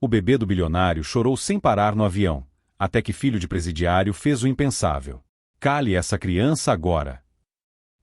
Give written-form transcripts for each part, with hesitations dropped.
O bebê do bilionário chorou sem parar no avião, até que filho de presidiário fez o impensável. Cale essa criança agora!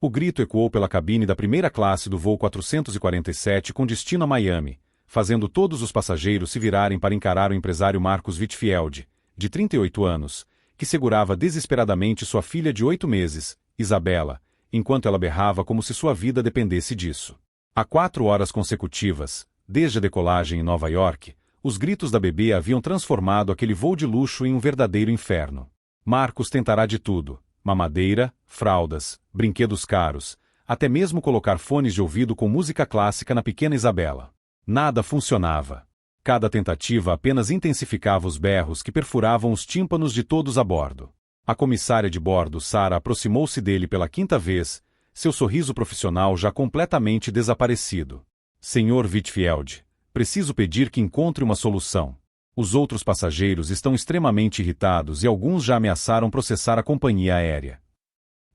O grito ecoou pela cabine da primeira classe do voo 447 com destino a Miami, fazendo todos os passageiros se virarem para encarar o empresário Marcus Whitfield, de 38 anos, que segurava desesperadamente sua filha de 8 meses, Isabela, enquanto ela berrava como se sua vida dependesse disso. Há 4 horas consecutivas, desde a decolagem em Nova York, os gritos da bebê haviam transformado aquele voo de luxo em um verdadeiro inferno. Marcus tentará de tudo: mamadeira, fraldas, brinquedos caros, até mesmo colocar fones de ouvido com música clássica na pequena Isabela. Nada funcionava. Cada tentativa apenas intensificava os berros que perfuravam os tímpanos de todos a bordo. A comissária de bordo, Sarah, aproximou-se dele pela 5ª vez, seu sorriso profissional já completamente desaparecido. Senhor Whitfield, preciso pedir que encontre uma solução. Os outros passageiros estão extremamente irritados e alguns já ameaçaram processar a companhia aérea.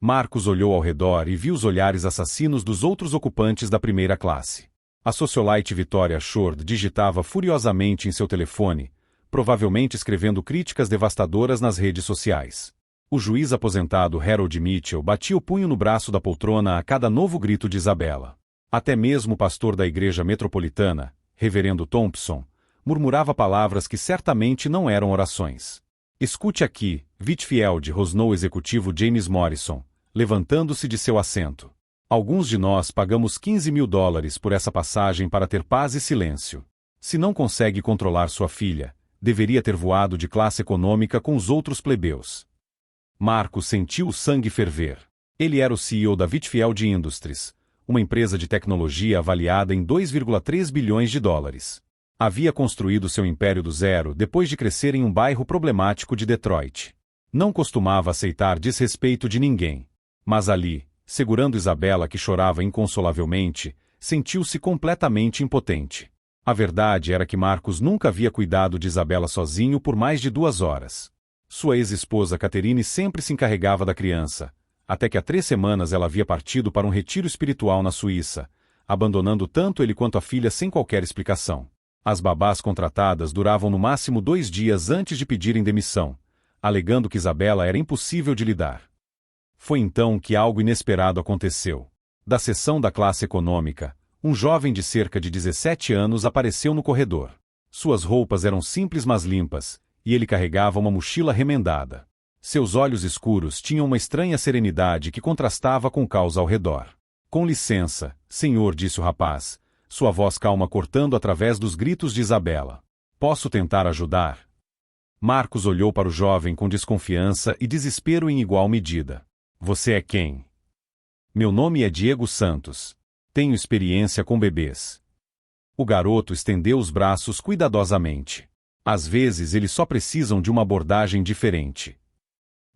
Marcus olhou ao redor e viu os olhares assassinos dos outros ocupantes da primeira classe. A socialite Victoria Short digitava furiosamente em seu telefone, provavelmente escrevendo críticas devastadoras nas redes sociais. O juiz aposentado Harold Mitchell batia o punho no braço da poltrona a cada novo grito de Isabela. Até mesmo o pastor da igreja metropolitana, Reverendo Thompson, murmurava palavras que certamente não eram orações. Escute aqui, Whitfield, rosnou o executivo James Morrison, levantando-se de seu assento. Alguns de nós pagamos $15.000 por essa passagem para ter paz e silêncio. Se não consegue controlar sua filha, deveria ter voado de classe econômica com os outros plebeus. Marcus sentiu o sangue ferver. Ele era o CEO da Whitfield Industries, uma empresa de tecnologia avaliada em $2,3 bilhões. Havia construído seu império do zero depois de crescer em um bairro problemático de Detroit. Não costumava aceitar desrespeito de ninguém. Mas ali, segurando Isabela que chorava inconsolavelmente, sentiu-se completamente impotente. A verdade era que Marcus nunca havia cuidado de Isabela sozinho por mais de 2 horas. Sua ex-esposa Catherine sempre se encarregava da criança, até que há 3 semanas ela havia partido para um retiro espiritual na Suíça, abandonando tanto ele quanto a filha sem qualquer explicação. As babás contratadas duravam no máximo 2 dias antes de pedirem demissão, alegando que Isabela era impossível de lidar. Foi então que algo inesperado aconteceu. Da seção da classe econômica, um jovem de cerca de 17 anos apareceu no corredor. Suas roupas eram simples mas limpas, e ele carregava uma mochila remendada. Seus olhos escuros tinham uma estranha serenidade que contrastava com o caos ao redor. Com licença, senhor, disse o rapaz, sua voz calma cortando através dos gritos de Isabela. Posso tentar ajudar? Marcus olhou para o jovem com desconfiança e desespero em igual medida. Você é quem? Meu nome é Diego Santos. Tenho experiência com bebês. O garoto estendeu os braços cuidadosamente. Às vezes eles só precisam de uma abordagem diferente.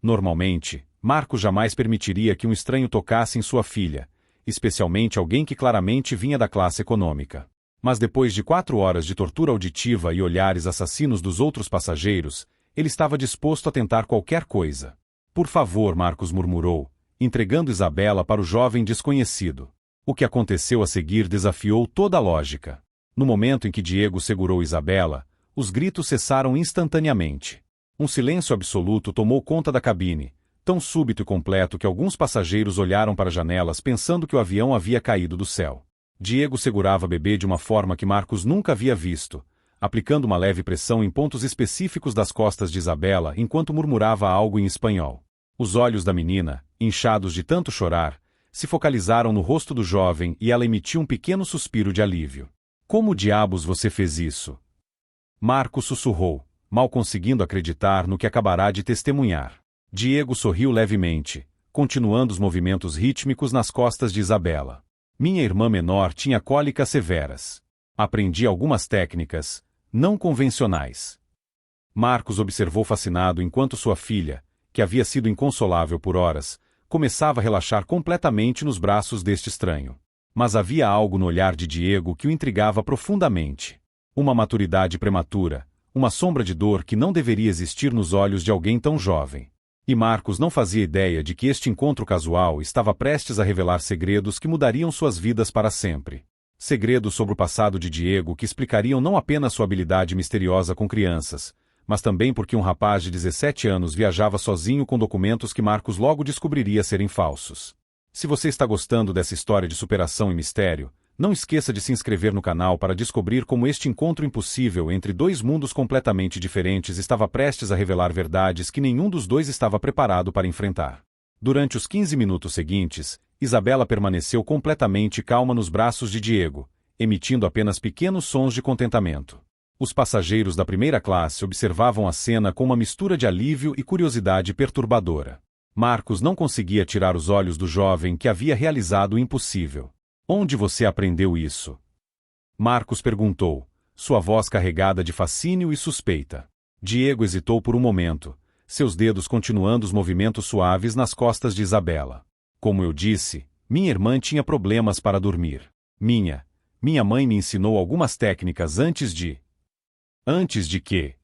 Normalmente, Marcos jamais permitiria que um estranho tocasse em sua filha, especialmente alguém que claramente vinha da classe econômica. Mas depois de 4 horas de tortura auditiva e olhares assassinos dos outros passageiros, ele estava disposto a tentar qualquer coisa. Por favor, Marcos murmurou, entregando Isabela para o jovem desconhecido. O que aconteceu a seguir desafiou toda a lógica. No momento em que Diego segurou Isabela, os gritos cessaram instantaneamente. Um silêncio absoluto tomou conta da cabine, tão súbito e completo que alguns passageiros olharam para as janelas pensando que o avião havia caído do céu. Diego segurava a bebê de uma forma que Marcos nunca havia visto, aplicando uma leve pressão em pontos específicos das costas de Isabela enquanto murmurava algo em espanhol. Os olhos da menina, inchados de tanto chorar, se focalizaram no rosto do jovem e ela emitiu um pequeno suspiro de alívio. Como diabos você fez isso? Marcos sussurrou, mal conseguindo acreditar no que acabará de testemunhar. Diego sorriu levemente, continuando os movimentos rítmicos nas costas de Isabela. Minha irmã menor tinha cólicas severas. Aprendi algumas técnicas, não convencionais. Marcos observou fascinado enquanto sua filha, que havia sido inconsolável por horas, começava a relaxar completamente nos braços deste estranho. Mas havia algo no olhar de Diego que o intrigava profundamente. Uma maturidade prematura, uma sombra de dor que não deveria existir nos olhos de alguém tão jovem. E Marcos não fazia ideia de que este encontro casual estava prestes a revelar segredos que mudariam suas vidas para sempre. Segredos sobre o passado de Diego que explicariam não apenas sua habilidade misteriosa com crianças, mas também porque um rapaz de 17 anos viajava sozinho com documentos que Marcos logo descobriria serem falsos. Se você está gostando dessa história de superação e mistério, não esqueça de se inscrever no canal para descobrir como este encontro impossível entre dois mundos completamente diferentes estava prestes a revelar verdades que nenhum dos dois estava preparado para enfrentar. Durante os 15 minutos seguintes, Isabela permaneceu completamente calma nos braços de Diego, emitindo apenas pequenos sons de contentamento. Os passageiros da primeira classe observavam a cena com uma mistura de alívio e curiosidade perturbadora. Marcos não conseguia tirar os olhos do jovem que havia realizado o impossível. Onde você aprendeu isso? Marcos perguntou, sua voz carregada de fascínio e suspeita. Diego hesitou por um momento, seus dedos continuando os movimentos suaves nas costas de Isabela. Como eu disse, minha irmã tinha problemas para dormir. Minha mãe me ensinou algumas técnicas antes de... Antes de quê?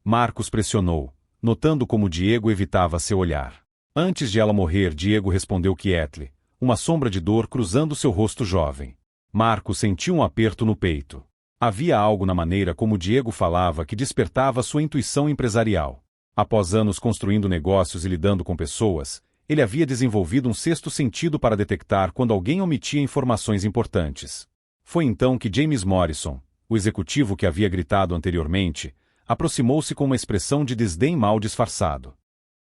Marcos pressionou, notando como Diego evitava seu olhar. Antes de ela morrer, Diego respondeu quieto, uma sombra de dor cruzando seu rosto jovem. Marcos sentiu um aperto no peito. Havia algo na maneira como Diego falava que despertava sua intuição empresarial. Após anos construindo negócios e lidando com pessoas, ele havia desenvolvido um sexto sentido para detectar quando alguém omitia informações importantes. Foi então que James Morrison, o executivo que havia gritado anteriormente, aproximou-se com uma expressão de desdém mal disfarçado.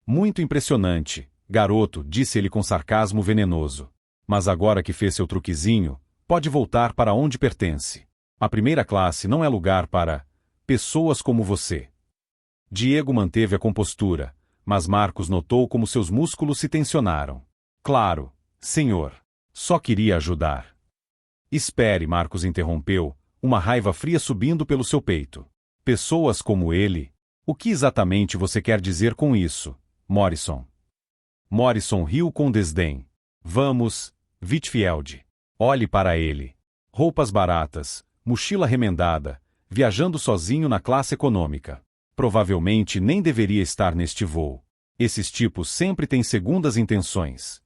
Muito impressionante, garoto, disse ele com sarcasmo venenoso. Mas agora que fez seu truquezinho, pode voltar para onde pertence. A primeira classe não é lugar para pessoas como você. Diego manteve a compostura, mas Marcos notou como seus músculos se tensionaram. Claro, senhor. Só queria ajudar. Espere, Marcos interrompeu, uma raiva fria subindo pelo seu peito. Pessoas como ele? O que exatamente você quer dizer com isso, Morrison? Morrison riu com desdém. Vamos, Whitfield. Olhe para ele. Roupas baratas, mochila remendada, viajando sozinho na classe econômica. Provavelmente nem deveria estar neste voo. Esses tipos sempre têm segundas intenções.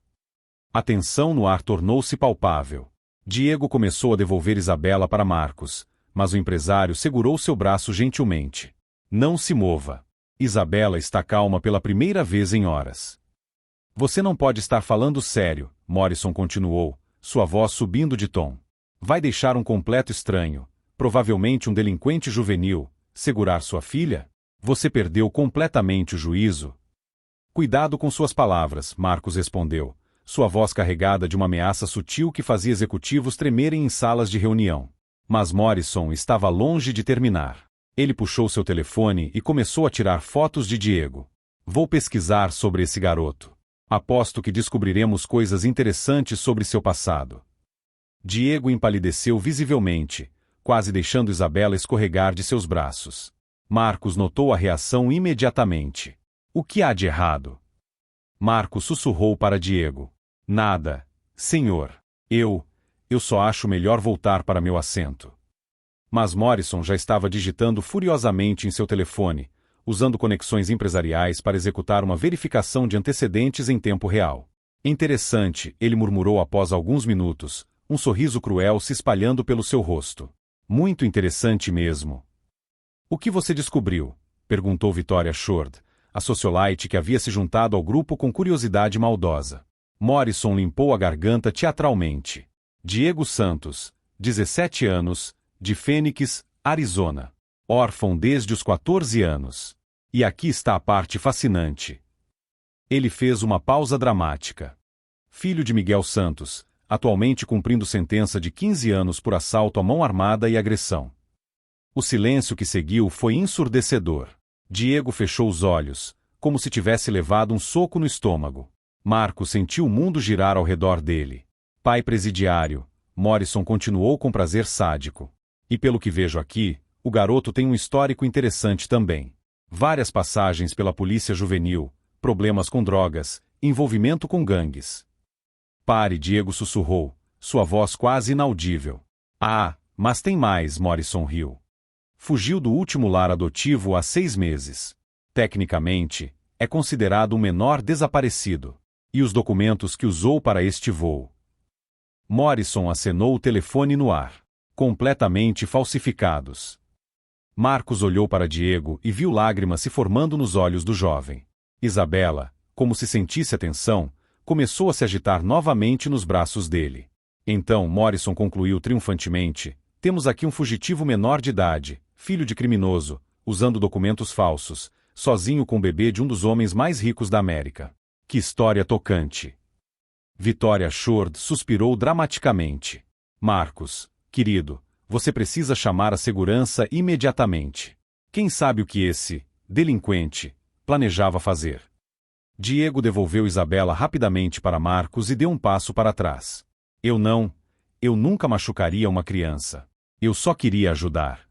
A tensão no ar tornou-se palpável. Diego começou a devolver Isabela para Marcos, mas o empresário segurou seu braço gentilmente. Não se mova. Isabela está calma pela primeira vez em horas. Você não pode estar falando sério, Morrison continuou, sua voz subindo de tom. Vai deixar um completo estranho, provavelmente um delinquente juvenil, segurar sua filha? Você perdeu completamente o juízo? Cuidado com suas palavras, Marcos respondeu, sua voz carregada de uma ameaça sutil que fazia executivos tremerem em salas de reunião. Mas Morrison estava longe de terminar. Ele puxou seu telefone e começou a tirar fotos de Diego. Vou pesquisar sobre esse garoto. Aposto que descobriremos coisas interessantes sobre seu passado. Diego empalideceu visivelmente, quase deixando Isabela escorregar de seus braços. Marcos notou a reação imediatamente. O que há de errado? Marcos sussurrou para Diego. Nada, senhor. Eu só acho melhor voltar para meu assento. Mas Morrison já estava digitando furiosamente em seu telefone, usando conexões empresariais para executar uma verificação de antecedentes em tempo real. Interessante, ele murmurou após alguns minutos, um sorriso cruel se espalhando pelo seu rosto. Muito interessante mesmo. O que você descobriu? Perguntou Victoria Shord, a socialite que havia se juntado ao grupo com curiosidade maldosa. Morrison limpou a garganta teatralmente. Diego Santos, 17 anos, de Phoenix, Arizona. Órfão desde os 14 anos. E aqui está a parte fascinante. Ele fez uma pausa dramática. Filho de Miguel Santos, atualmente cumprindo sentença de 15 anos por assalto à mão armada e agressão. O silêncio que seguiu foi ensurdecedor. Diego fechou os olhos, como se tivesse levado um soco no estômago. Marcos sentiu o mundo girar ao redor dele. Pai presidiário, Morrison continuou com prazer sádico. E pelo que vejo aqui, o garoto tem um histórico interessante também. Várias passagens pela polícia juvenil, problemas com drogas, envolvimento com gangues. Pare, Diego sussurrou, sua voz quase inaudível. Ah, mas tem mais, Morrison riu. Fugiu do último lar adotivo há 6 meses. Tecnicamente, é considerado um menor desaparecido. E os documentos que usou para este voo? Morrison acenou o telefone no ar. Completamente falsificados. Marcos olhou para Diego e viu lágrimas se formando nos olhos do jovem. Isabela, como se sentisse a tensão, começou a se agitar novamente nos braços dele. Então Morrison concluiu triunfantemente: temos aqui um fugitivo menor de idade, filho de criminoso, usando documentos falsos, sozinho com o bebê de um dos homens mais ricos da América. Que história tocante! Vitória Shord suspirou dramaticamente. Marcos, querido, você precisa chamar a segurança imediatamente. Quem sabe o que esse delinquente planejava fazer? Diego devolveu Isabela rapidamente para Marcos e deu um passo para trás. Eu nunca machucaria uma criança. Eu só queria ajudar.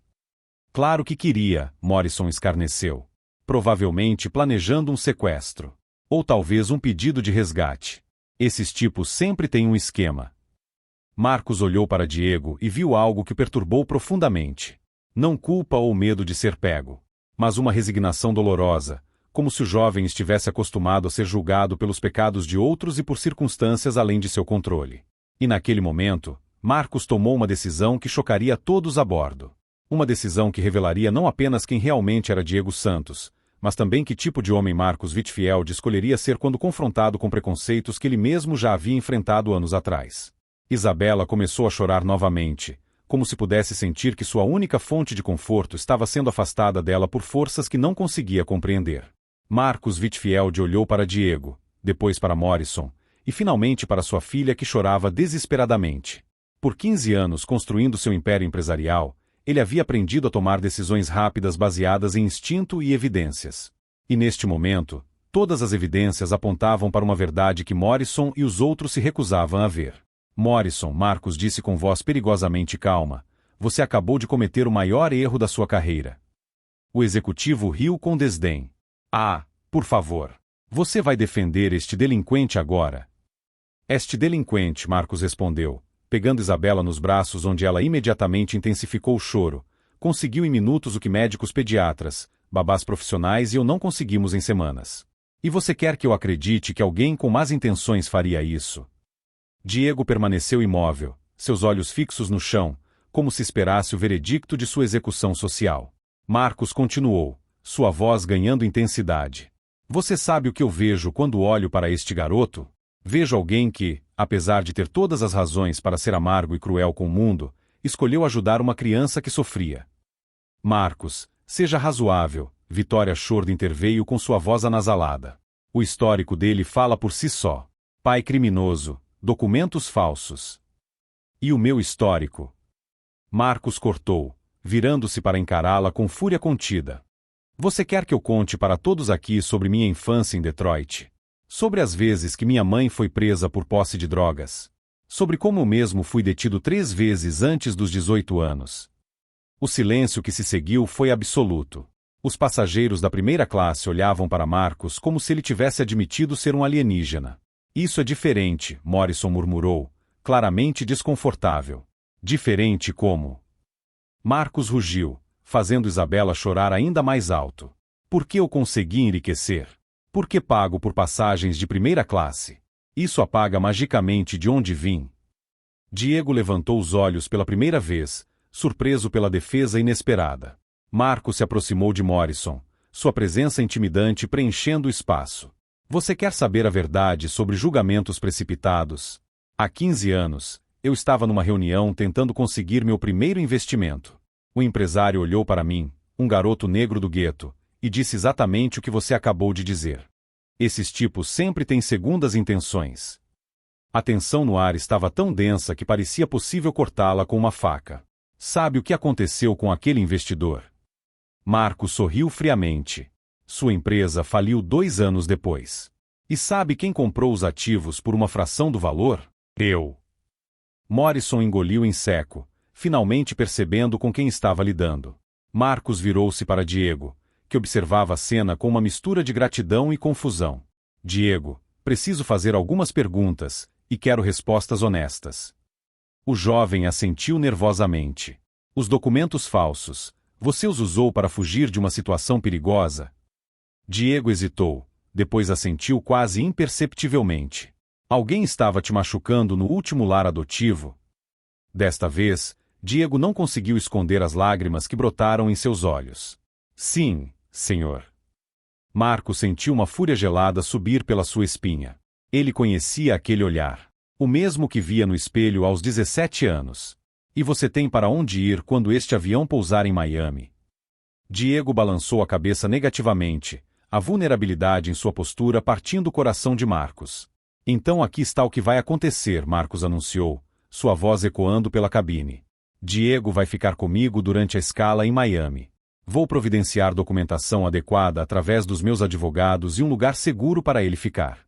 Claro que queria, Morrison escarneceu. Provavelmente planejando um sequestro. Ou talvez um pedido de resgate. Esses tipos sempre têm um esquema. Marcos olhou para Diego e viu algo que o perturbou profundamente. Não culpa ou medo de ser pego, mas uma resignação dolorosa, como se o jovem estivesse acostumado a ser julgado pelos pecados de outros e por circunstâncias além de seu controle. E naquele momento, Marcos tomou uma decisão que chocaria todos a bordo. Uma decisão que revelaria não apenas quem realmente era Diego Santos, mas também que tipo de homem Marcos Whitfield escolheria ser quando confrontado com preconceitos que ele mesmo já havia enfrentado anos atrás. Isabela começou a chorar novamente, como se pudesse sentir que sua única fonte de conforto estava sendo afastada dela por forças que não conseguia compreender. Marcos Whitfield olhou para Diego, depois para Morrison, e finalmente para sua filha que chorava desesperadamente. Por 15 anos construindo seu império empresarial, ele havia aprendido a tomar decisões rápidas baseadas em instinto e evidências. E neste momento, todas as evidências apontavam para uma verdade que Morrison e os outros se recusavam a ver. Morrison, Marcos disse com voz perigosamente calma, você acabou de cometer o maior erro da sua carreira. O executivo riu com desdém. Ah, por favor. Você vai defender este delinquente agora? Este delinquente, Marcos respondeu, pegando Isabela nos braços onde ela imediatamente intensificou o choro, conseguiu em minutos o que médicos pediatras, babás profissionais e eu não conseguimos em semanas. E você quer que eu acredite que alguém com más intenções faria isso? Diego permaneceu imóvel, seus olhos fixos no chão, como se esperasse o veredicto de sua execução social. Marcos continuou, sua voz ganhando intensidade. Você sabe o que eu vejo quando olho para este garoto? Vejo alguém que, apesar de ter todas as razões para ser amargo e cruel com o mundo, escolheu ajudar uma criança que sofria. Marcos, seja razoável, Vitória Shord interveio com sua voz anasalada. O histórico dele fala por si só. Pai criminoso, documentos falsos. E o meu histórico? Marcos cortou, virando-se para encará-la com fúria contida. Você quer que eu conte para todos aqui sobre minha infância em Detroit? Sobre as vezes que minha mãe foi presa por posse de drogas? Sobre como eu mesmo fui detido 3 vezes antes dos 18 anos? O silêncio que se seguiu foi absoluto. Os passageiros da primeira classe olhavam para Marcos como se ele tivesse admitido ser um alienígena. Isso é diferente, Morrison murmurou, claramente desconfortável. Diferente como? Marcos rugiu, fazendo Isabela chorar ainda mais alto. Por que eu consegui enriquecer? Por que pago por passagens de primeira classe? Isso apaga magicamente de onde vim? Diego levantou os olhos pela primeira vez, surpreso pela defesa inesperada. Marcos se aproximou de Morrison, sua presença intimidante preenchendo o espaço. Você quer saber a verdade sobre julgamentos precipitados? Há 15 anos, eu estava numa reunião tentando conseguir meu primeiro investimento. O empresário olhou para mim, um garoto negro do gueto, e disse exatamente o que você acabou de dizer. Esses tipos sempre têm segundas intenções. A tensão no ar estava tão densa que parecia possível cortá-la com uma faca. Sabe o que aconteceu com aquele investidor? Marcos sorriu friamente. Sua empresa faliu 2 anos depois. E sabe quem comprou os ativos por uma fração do valor? Eu. Morrison engoliu em seco, finalmente percebendo com quem estava lidando. Marcos virou-se para Diego, que observava a cena com uma mistura de gratidão e confusão. Diego, preciso fazer algumas perguntas, e quero respostas honestas. O jovem assentiu nervosamente. Os documentos falsos, você os usou para fugir de uma situação perigosa? Diego hesitou, depois assentiu quase imperceptivelmente. Alguém estava te machucando no último lar adotivo? Desta vez, Diego não conseguiu esconder as lágrimas que brotaram em seus olhos. Sim, senhor. Marcos sentiu uma fúria gelada subir pela sua espinha. Ele conhecia aquele olhar. O mesmo que via no espelho aos 17 anos. E você tem para onde ir quando este avião pousar em Miami? Diego balançou a cabeça negativamente, a vulnerabilidade em sua postura partindo o coração de Marcos. Então aqui está o que vai acontecer, Marcos anunciou, sua voz ecoando pela cabine. Diego vai ficar comigo durante a escala em Miami. Vou providenciar documentação adequada através dos meus advogados e um lugar seguro para ele ficar.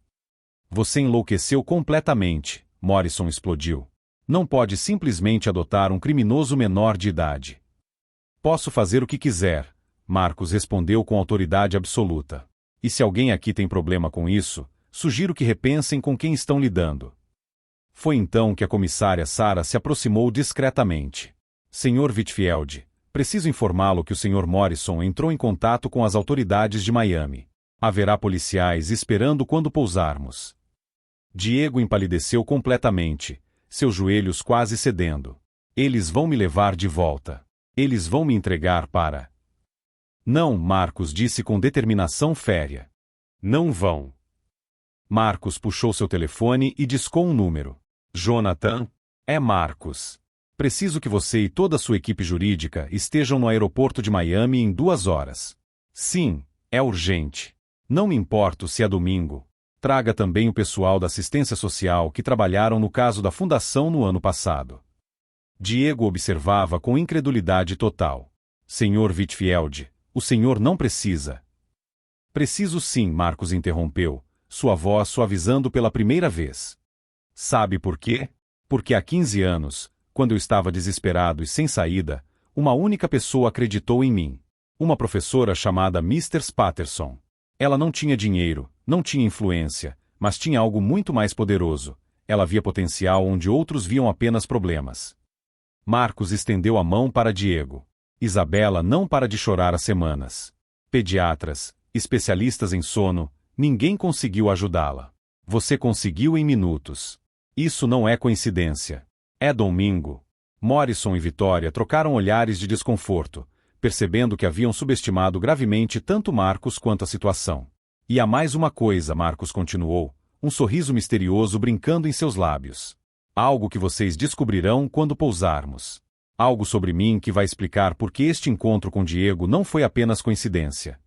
Você enlouqueceu completamente, Morrison explodiu. Não pode simplesmente adotar um criminoso menor de idade. Posso fazer o que quiser, Marcos respondeu com autoridade absoluta. E se alguém aqui tem problema com isso, sugiro que repensem com quem estão lidando. Foi então que a comissária Sarah se aproximou discretamente. Sr. Whitfield, preciso informá-lo que o Sr. Morrison entrou em contato com as autoridades de Miami. Haverá policiais esperando quando pousarmos. Diego empalideceu completamente, seus joelhos quase cedendo. Eles vão me levar de volta. Eles vão me entregar para... Não, Marcos disse com determinação férrea. Não vão. Marcos puxou seu telefone e discou um número. Jonathan? É Marcos. Preciso que você e toda a sua equipe jurídica estejam no aeroporto de Miami em 2 horas. Sim, é urgente. Não me importo se é domingo. Traga também o pessoal da assistência social que trabalharam no caso da fundação no ano passado. Diego observava com incredulidade total. Sr. Whitfield, o senhor não precisa. Preciso sim, Marcos interrompeu, sua voz suavizando pela primeira vez. Sabe por quê? Porque há 15 anos, quando eu estava desesperado e sem saída, uma única pessoa acreditou em mim. Uma professora chamada Mrs. Patterson. Ela não tinha dinheiro, não tinha influência, mas tinha algo muito mais poderoso. Ela via potencial onde outros viam apenas problemas. Marcos estendeu a mão para Diego. Isabela não para de chorar há semanas. Pediatras, especialistas em sono, ninguém conseguiu ajudá-la. Você conseguiu em minutos. Isso não é coincidência. É domingo. Morrison e Vitória trocaram olhares de desconforto, percebendo que haviam subestimado gravemente tanto Marcos quanto a situação. E há mais uma coisa, Marcos continuou, um sorriso misterioso brincando em seus lábios. Algo que vocês descobrirão quando pousarmos. Algo sobre mim que vai explicar por que este encontro com Diego não foi apenas coincidência.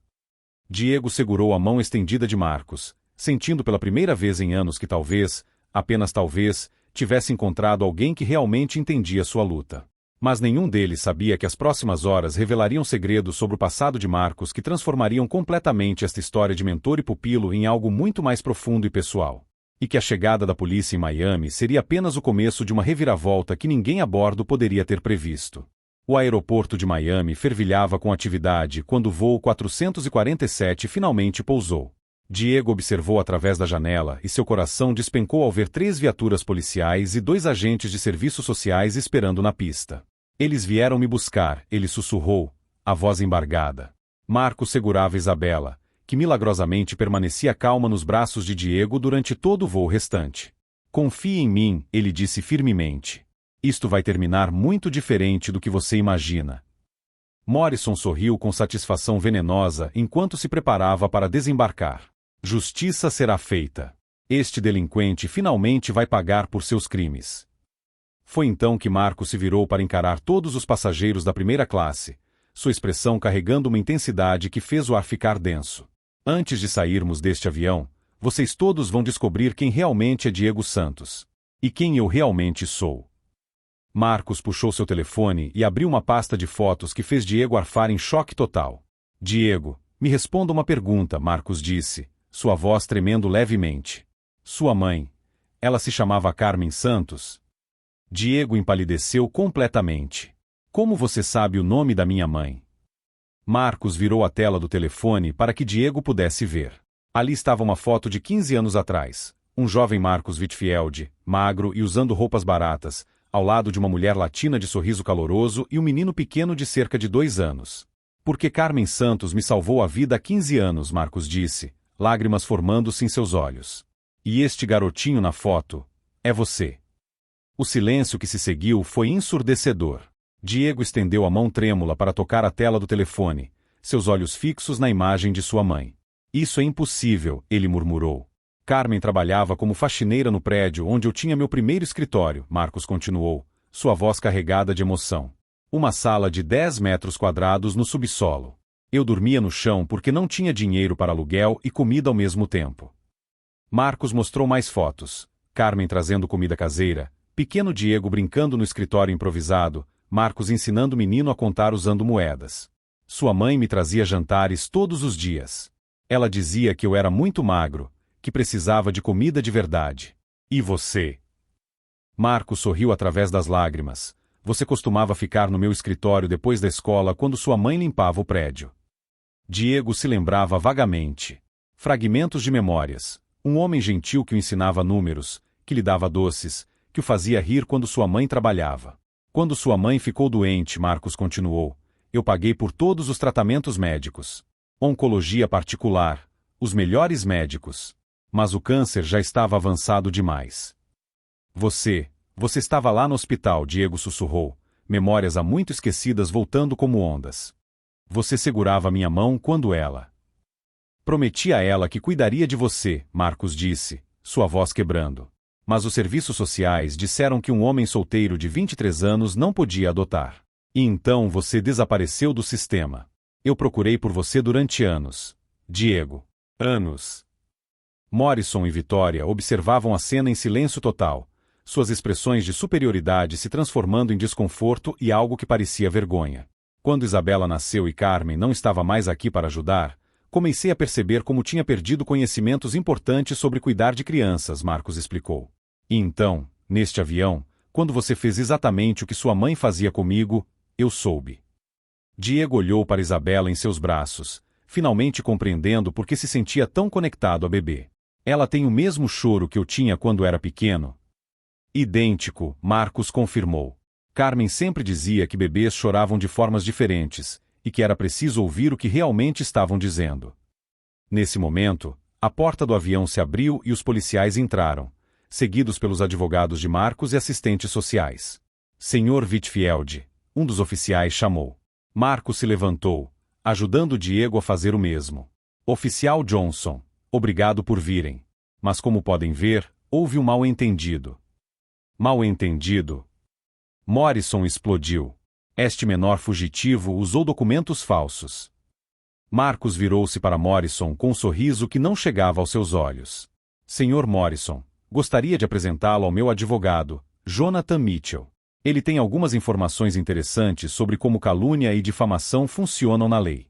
Diego segurou a mão estendida de Marcos, sentindo pela primeira vez em anos que talvez, apenas talvez, tivesse encontrado alguém que realmente entendia sua luta. Mas nenhum deles sabia que as próximas horas revelariam segredos sobre o passado de Marcos que transformariam completamente esta história de mentor e pupilo em algo muito mais profundo e pessoal. E que a chegada da polícia em Miami seria apenas o começo de uma reviravolta que ninguém a bordo poderia ter previsto. O aeroporto de Miami fervilhava com atividade quando o voo 447 finalmente pousou. Diego observou através da janela e seu coração despencou ao ver 3 viaturas policiais e 2 agentes de serviços sociais esperando na pista. Eles vieram me buscar, ele sussurrou, a voz embargada. Marcos segurava Isabela, que milagrosamente permanecia calma nos braços de Diego durante todo o voo restante. Confie em mim, ele disse firmemente. Isto vai terminar muito diferente do que você imagina. Morrison sorriu com satisfação venenosa enquanto se preparava para desembarcar. Justiça será feita. Este delinquente finalmente vai pagar por seus crimes. Foi então que Marcos se virou para encarar todos os passageiros da primeira classe, sua expressão carregando uma intensidade que fez o ar ficar denso. Antes de sairmos deste avião, vocês todos vão descobrir quem realmente é Diego Santos. E quem eu realmente sou. Marcos puxou seu telefone e abriu uma pasta de fotos que fez Diego arfar em choque total. Diego, me responda uma pergunta, Marcos disse, sua voz tremendo levemente. Sua mãe, ela se chamava Carmen Santos? Diego empalideceu completamente. Como você sabe o nome da minha mãe? Marcos virou a tela do telefone para que Diego pudesse ver. Ali estava uma foto de 15 anos atrás. Um jovem Marcos Whitfield, magro e usando roupas baratas, ao lado de uma mulher latina de sorriso caloroso e um menino pequeno de cerca de 2 anos. Porque Carmen Santos me salvou a vida há 15 anos, Marcos disse, lágrimas formando-se em seus olhos. E este garotinho na foto, é você. O silêncio que se seguiu foi ensurdecedor. Diego estendeu a mão trêmula para tocar a tela do telefone, seus olhos fixos na imagem de sua mãe. Isso é impossível, ele murmurou. Carmen trabalhava como faxineira no prédio onde eu tinha meu primeiro escritório, Marcos continuou, sua voz carregada de emoção. Uma sala de 10 metros quadrados no subsolo. Eu dormia no chão porque não tinha dinheiro para aluguel e comida ao mesmo tempo. Marcos mostrou mais fotos. Carmen trazendo comida caseira, pequeno Diego brincando no escritório improvisado, Marcos ensinando o menino a contar usando moedas. Sua mãe me trazia jantares todos os dias. Ela dizia que eu era muito magro, que precisava de comida de verdade. E você? Marcos sorriu através das lágrimas. Você costumava ficar no meu escritório depois da escola quando sua mãe limpava o prédio. Diego se lembrava vagamente. Fragmentos de memórias. Um homem gentil que o ensinava números, que lhe dava doces, que o fazia rir quando sua mãe trabalhava. Quando sua mãe ficou doente, Marcos continuou, eu paguei por todos os tratamentos médicos. Oncologia particular, os melhores médicos. Mas o câncer já estava avançado demais. Você estava lá no hospital, Diego sussurrou, memórias há muito esquecidas voltando como ondas. Você segurava minha mão quando ela... Prometi a ela que cuidaria de você, Marcos disse, sua voz quebrando. Mas os serviços sociais disseram que um homem solteiro de 23 anos não podia adotar. E então você desapareceu do sistema. Eu procurei por você durante anos. Diego. Anos. Morrison e Vitória observavam a cena em silêncio total, suas expressões de superioridade se transformando em desconforto e algo que parecia vergonha. Quando Isabela nasceu e Carmen não estava mais aqui para ajudar, comecei a perceber como tinha perdido conhecimentos importantes sobre cuidar de crianças, Marcos explicou. E então, neste avião, quando você fez exatamente o que sua mãe fazia comigo, eu soube. Diego olhou para Isabela em seus braços, finalmente compreendendo por que se sentia tão conectado a bebê. Ela tem o mesmo choro que eu tinha quando era pequeno? Idêntico, Marcos confirmou. Carmen sempre dizia que bebês choravam de formas diferentes, e que era preciso ouvir o que realmente estavam dizendo. Nesse momento, a porta do avião se abriu e os policiais entraram, seguidos pelos advogados de Marcos e assistentes sociais. Senhor Whitfield, um dos oficiais chamou. Marcos se levantou, ajudando Diego a fazer o mesmo. Oficial Johnson, obrigado por virem. Mas como podem ver, houve um mal-entendido. Mal-entendido? Morrison explodiu. Este menor fugitivo usou documentos falsos. Marcos virou-se para Morrison com um sorriso que não chegava aos seus olhos. Senhor Morrison, gostaria de apresentá-lo ao meu advogado, Jonathan Mitchell. Ele tem algumas informações interessantes sobre como calúnia e difamação funcionam na lei.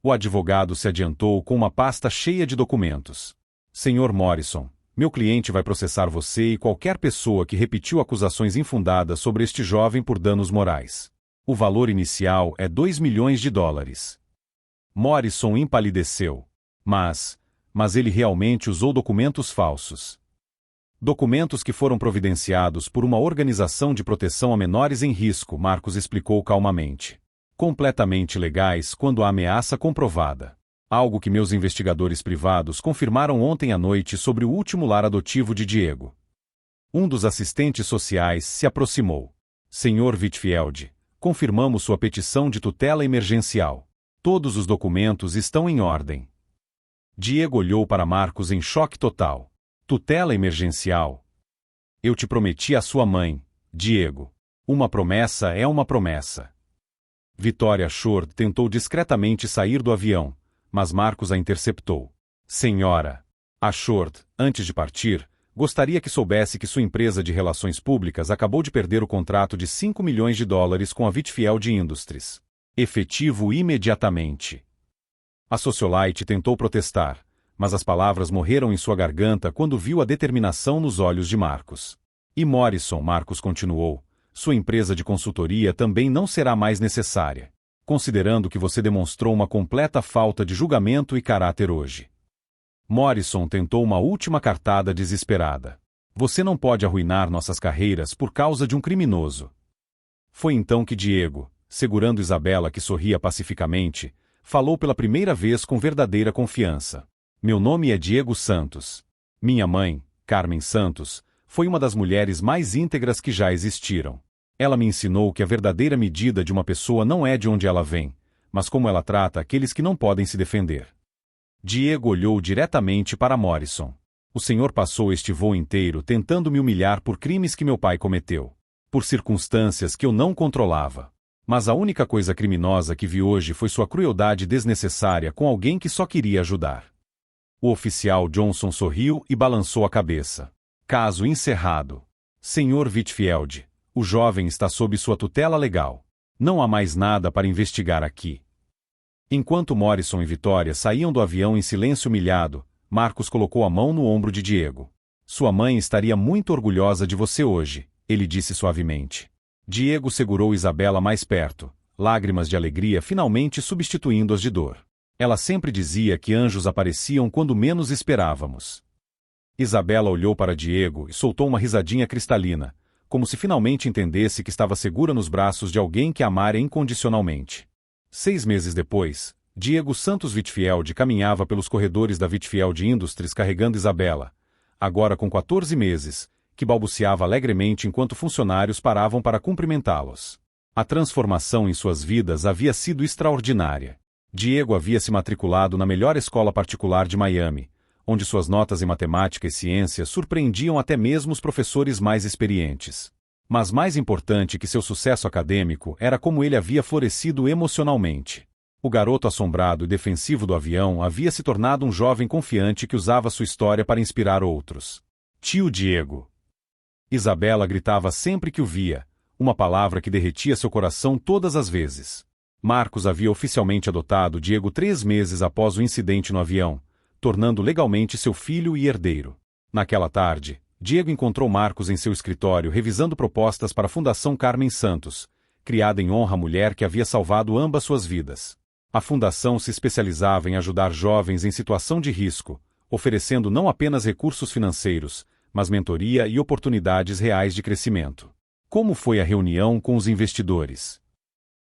O advogado se adiantou com uma pasta cheia de documentos. Senhor Morrison, meu cliente vai processar você e qualquer pessoa que repetiu acusações infundadas sobre este jovem por danos morais. O valor inicial é $2 milhões. Morrison empalideceu. Mas ele realmente usou documentos falsos. Documentos que foram providenciados por uma organização de proteção a menores em risco, Marcos explicou calmamente. Completamente legais quando há ameaça comprovada. Algo que meus investigadores privados confirmaram ontem à noite sobre o último lar adotivo de Diego. Um dos assistentes sociais se aproximou. Senhor Whitfield, confirmamos sua petição de tutela emergencial. Todos os documentos estão em ordem. Diego olhou para Marcos em choque total. Tutela emergencial? Eu te prometi a sua mãe, Diego. Uma promessa é uma promessa. Vitória Short tentou discretamente sair do avião, mas Marcos a interceptou. Senhora, a Short, antes de partir, gostaria que soubesse que sua empresa de relações públicas acabou de perder o contrato de $5 milhões com a Whitfield Industries. Efetivo imediatamente. A socialite tentou protestar, mas as palavras morreram em sua garganta quando viu a determinação nos olhos de Marcos. E Morrison, Marcos continuou, sua empresa de consultoria também não será mais necessária, considerando que você demonstrou uma completa falta de julgamento e caráter hoje. Morrison tentou uma última cartada desesperada. Você não pode arruinar nossas carreiras por causa de um criminoso. Foi então que Diego, segurando Isabela que sorria pacificamente, falou pela primeira vez com verdadeira confiança. Meu nome é Diego Santos. Minha mãe, Carmen Santos, foi uma das mulheres mais íntegras que já existiram. Ela me ensinou que a verdadeira medida de uma pessoa não é de onde ela vem, mas como ela trata aqueles que não podem se defender. Diego olhou diretamente para Morrison. O senhor passou este voo inteiro tentando me humilhar por crimes que meu pai cometeu. Por circunstâncias que eu não controlava. Mas a única coisa criminosa que vi hoje foi sua crueldade desnecessária com alguém que só queria ajudar. O oficial Johnson sorriu e balançou a cabeça. Caso encerrado. Senhor Whitfield, o jovem está sob sua tutela legal. Não há mais nada para investigar aqui. Enquanto Morrison e Vitória saíam do avião em silêncio humilhado, Marcos colocou a mão no ombro de Diego. Sua mãe estaria muito orgulhosa de você hoje, ele disse suavemente. Diego segurou Isabela mais perto, lágrimas de alegria finalmente substituindo-as de dor. Ela sempre dizia que anjos apareciam quando menos esperávamos. Isabela olhou para Diego e soltou uma risadinha cristalina, como se finalmente entendesse que estava segura nos braços de alguém que a amara incondicionalmente. 6 meses depois, Diego Santos Whitfield caminhava pelos corredores da Whitfield Industries carregando Isabela, agora com 14 meses, que balbuciava alegremente enquanto funcionários paravam para cumprimentá-los. A transformação em suas vidas havia sido extraordinária. Diego havia se matriculado na melhor escola particular de Miami, onde suas notas em matemática e ciência surpreendiam até mesmo os professores mais experientes. Mas mais importante que seu sucesso acadêmico era como ele havia florescido emocionalmente. O garoto assombrado e defensivo do avião havia se tornado um jovem confiante que usava sua história para inspirar outros. Tio Diego. Isabela gritava sempre que o via, uma palavra que derretia seu coração todas as vezes. Marcos havia oficialmente adotado Diego 3 meses após o incidente no avião, tornando legalmente seu filho e herdeiro. Naquela tarde, Diego encontrou Marcos em seu escritório revisando propostas para a Fundação Carmen Santos, criada em honra à mulher que havia salvado ambas suas vidas. A fundação se especializava em ajudar jovens em situação de risco, oferecendo não apenas recursos financeiros, mas mentoria e oportunidades reais de crescimento. Como foi a reunião com os investidores?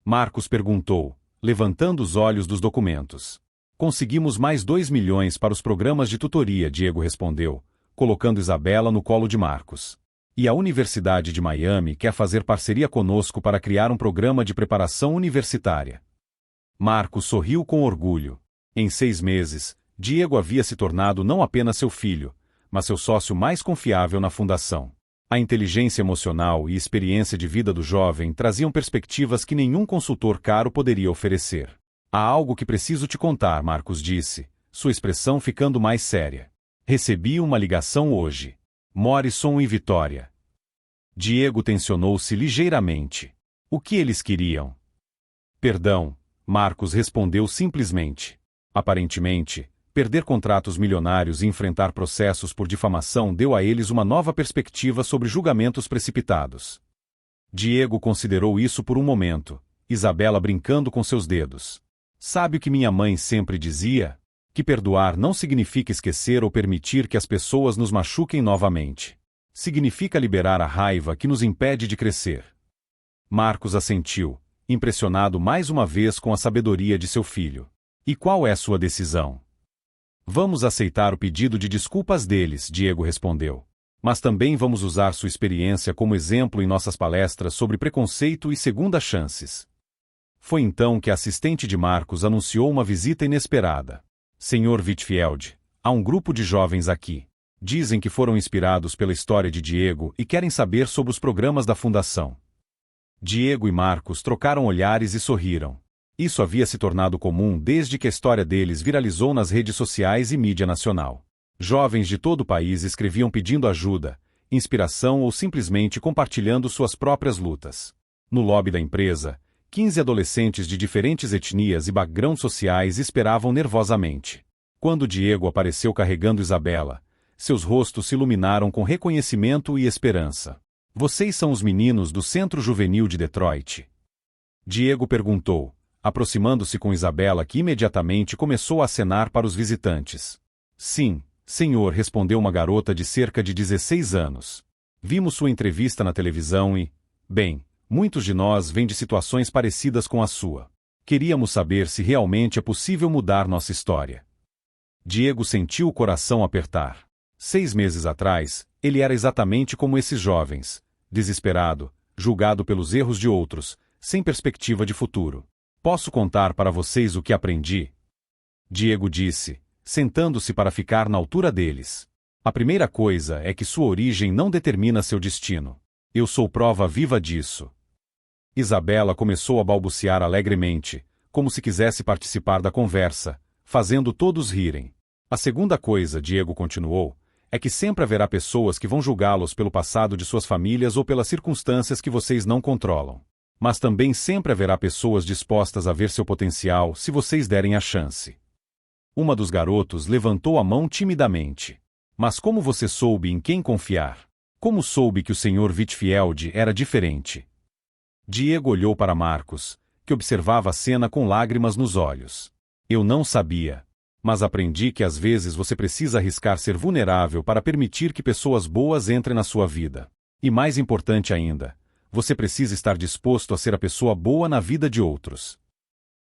Marcos perguntou, levantando os olhos dos documentos. Conseguimos mais 2 milhões para os programas de tutoria, Diego respondeu, colocando Isabela no colo de Marcos. E a Universidade de Miami quer fazer parceria conosco para criar um programa de preparação universitária. Marcos sorriu com orgulho. Em 6 meses, Diego havia se tornado não apenas seu filho, mas seu sócio mais confiável na fundação. A inteligência emocional e experiência de vida do jovem traziam perspectivas que nenhum consultor caro poderia oferecer. Há algo que preciso te contar, Marcos disse, sua expressão ficando mais séria. Recebi uma ligação hoje. Morrison e Vitória. Diego tensionou-se ligeiramente. O que eles queriam? Perdão, Marcos respondeu simplesmente. Aparentemente, perder contratos milionários e enfrentar processos por difamação deu a eles uma nova perspectiva sobre julgamentos precipitados. Diego considerou isso por um momento, Isabela brincando com seus dedos. Sabe o que minha mãe sempre dizia? Que perdoar não significa esquecer ou permitir que as pessoas nos machuquem novamente. Significa liberar a raiva que nos impede de crescer. Marcos assentiu, impressionado mais uma vez com a sabedoria de seu filho. E qual é sua decisão? Vamos aceitar o pedido de desculpas deles, Diego respondeu. Mas também vamos usar sua experiência como exemplo em nossas palestras sobre preconceito e segundas chances. Foi então que a assistente de Marcos anunciou uma visita inesperada. Senhor Whitfield, há um grupo de jovens aqui. Dizem que foram inspirados pela história de Diego e querem saber sobre os programas da fundação. Diego e Marcos trocaram olhares e sorriram. Isso havia se tornado comum desde que a história deles viralizou nas redes sociais e mídia nacional. Jovens de todo o país escreviam pedindo ajuda, inspiração ou simplesmente compartilhando suas próprias lutas. No lobby da empresa, 15 adolescentes de diferentes etnias e backgrounds sociais esperavam nervosamente. Quando Diego apareceu carregando Isabela, seus rostos se iluminaram com reconhecimento e esperança. Vocês são os meninos do Centro Juvenil de Detroit? Diego perguntou, aproximando-se com Isabela que imediatamente começou a acenar para os visitantes. Sim, senhor, respondeu uma garota de cerca de 16 anos. Vimos sua entrevista na televisão e, bem, muitos de nós vêm de situações parecidas com a sua. Queríamos saber se realmente é possível mudar nossa história. Diego sentiu o coração apertar. 6 meses atrás, ele era exatamente como esses jovens, desesperado, julgado pelos erros de outros, sem perspectiva de futuro. Posso contar para vocês o que aprendi? Diego disse, sentando-se para ficar na altura deles. A primeira coisa é que sua origem não determina seu destino. Eu sou prova viva disso. Isabela começou a balbuciar alegremente, como se quisesse participar da conversa, fazendo todos rirem. A segunda coisa, Diego continuou, é que sempre haverá pessoas que vão julgá-los pelo passado de suas famílias ou pelas circunstâncias que vocês não controlam. Mas também sempre haverá pessoas dispostas a ver seu potencial se vocês derem a chance. Uma dos garotos levantou a mão timidamente. Mas como você soube em quem confiar? Como soube que o Sr. Whitfield era diferente? Diego olhou para Marcos, que observava a cena com lágrimas nos olhos. Eu não sabia. Mas aprendi que às vezes você precisa arriscar ser vulnerável para permitir que pessoas boas entrem na sua vida. E mais importante ainda, você precisa estar disposto a ser a pessoa boa na vida de outros.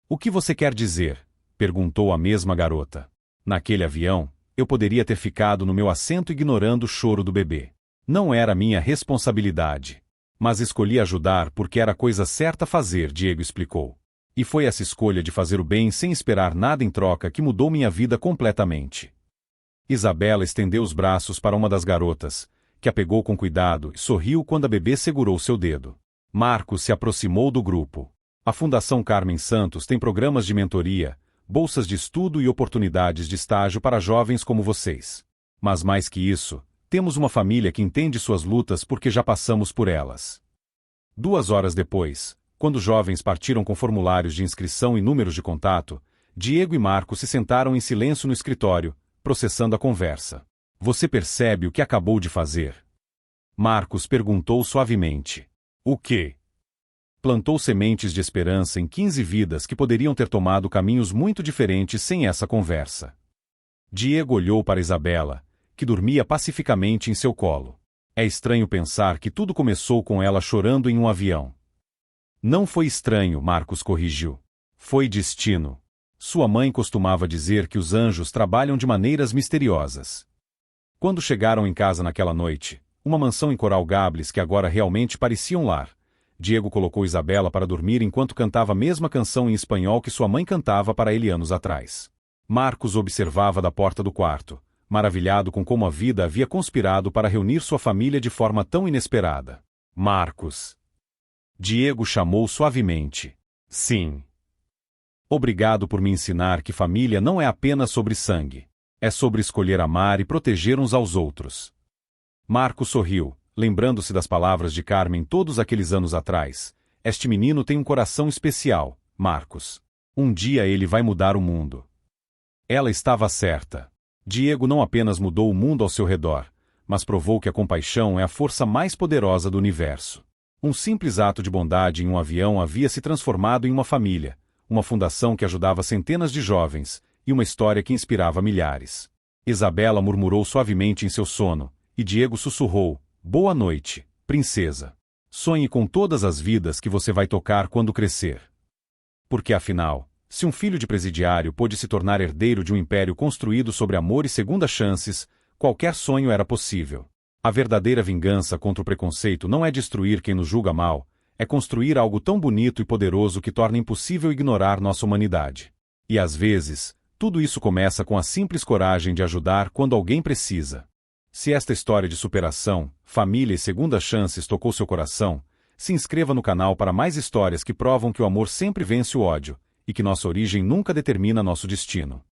O que você quer dizer? Perguntou a mesma garota. Naquele avião, eu poderia ter ficado no meu assento ignorando o choro do bebê. Não era minha responsabilidade. Mas escolhi ajudar porque era a coisa certa a fazer, Diego explicou. E foi essa escolha de fazer o bem sem esperar nada em troca que mudou minha vida completamente. Isabela estendeu os braços para uma das garotas, que a pegou com cuidado e sorriu quando a bebê segurou seu dedo. Marcos se aproximou do grupo. A Fundação Carmen Santos tem programas de mentoria, bolsas de estudo e oportunidades de estágio para jovens como vocês. Mas mais que isso, temos uma família que entende suas lutas porque já passamos por elas. 2 horas depois, quando os jovens partiram com formulários de inscrição e números de contato, Diego e Marcos se sentaram em silêncio no escritório, processando a conversa. Você percebe o que acabou de fazer? Marcos perguntou suavemente. O quê? Plantou sementes de esperança em 15 vidas que poderiam ter tomado caminhos muito diferentes sem essa conversa. Diego olhou para Isabela, que dormia pacificamente em seu colo. É estranho pensar que tudo começou com ela chorando em um avião. Não foi estranho, Marcos corrigiu. Foi destino. Sua mãe costumava dizer que os anjos trabalham de maneiras misteriosas. Quando chegaram em casa naquela noite, uma mansão em Coral Gables que agora realmente parecia um lar, Diego colocou Isabela para dormir enquanto cantava a mesma canção em espanhol que sua mãe cantava para ele anos atrás. Marcos observava da porta do quarto, maravilhado com como a vida havia conspirado para reunir sua família de forma tão inesperada. Marcos. Diego chamou suavemente. Sim. Obrigado por me ensinar que família não é apenas sobre sangue. É sobre escolher amar e proteger uns aos outros. Marcos sorriu, lembrando-se das palavras de Carmen todos aqueles anos atrás. Este menino tem um coração especial, Marcos. Um dia ele vai mudar o mundo. Ela estava certa. Diego não apenas mudou o mundo ao seu redor, mas provou que a compaixão é a força mais poderosa do universo. Um simples ato de bondade em um avião havia se transformado em uma família, uma fundação que ajudava centenas de jovens, e uma história que inspirava milhares. Isabela murmurou suavemente em seu sono, e Diego sussurrou, boa noite, princesa. Sonhe com todas as vidas que você vai tocar quando crescer. Porque afinal, se um filho de presidiário pôde se tornar herdeiro de um império construído sobre amor e segundas chances, qualquer sonho era possível. A verdadeira vingança contra o preconceito não é destruir quem nos julga mal, é construir algo tão bonito e poderoso que torna impossível ignorar nossa humanidade. E às vezes, tudo isso começa com a simples coragem de ajudar quando alguém precisa. Se esta história de superação, família e segundas chances tocou seu coração, se inscreva no canal para mais histórias que provam que o amor sempre vence o ódio, e que nossa origem nunca determina nosso destino.